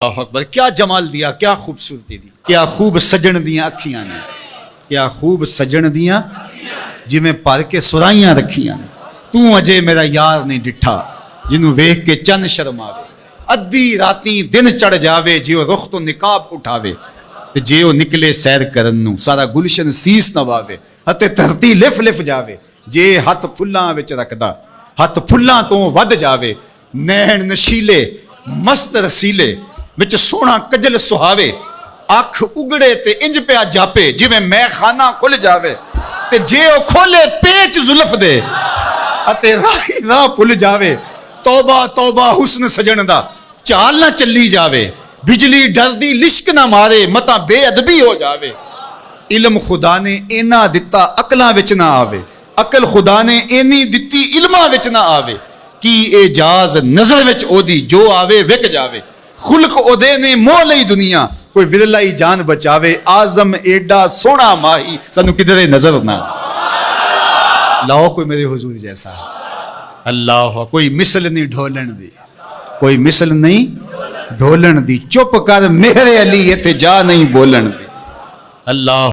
अकबर, क्या जमाल दिया, क्या खूबसूरती दी, क्या खूब सजन दियां अखियां ने, क्या खूब सजन दियां जिवें भर के सुराइयां रखियां ने। तू अजे मेरा यार नहीं डिठा जिन्हों वेख के चंद शर्मावे, अद्धी राती दिन चढ़ जावे जे ओ रुख तो निकाब उठावे, ते जे ओ निकले सैर करन नूं सारा गुलशन सीस नवावे, अते धरती लिफ लिफ जावे जे हथ फुल्लां विच रखदा हथ फुल्लां तो वध जावे। नैण नशीले मस्त रसीले विच सोहना कजल सुहावे, अख उगड़े ते इंज पिया जापे जिवें मैं खाना खुल जावे, ते जे ओ खोले पेच जुल्फ दे अते राही राह भुल जावे। तौबा तौबा हुस्न सजन दा चाल ना चली जावे, बिजली डरदी लिश्क ना मारे मता बेअदबी हो जावे। इल्म खुदा ने इना दिता अकलां विच ना आवे, अकल खुदा ने इनी दिती इल्मां विच ना आवे। की एजाज नजर विच ओदी जो आवे विक जावे, खुल्क ओदे ने मोह लई दुनिया कोई विरलाई जान बचावे। आजम एडा सोना माही सानू किधरे नजर ना लाओ कोई मेरे हुजूर जैसा। अल्लाह कोई मिसल नहीं ढोलन दी, कोई मिसल नहीं ढोलन दी। चुप कर मेरे अली इत्थे जा नहीं बोलन दी। अल्लाह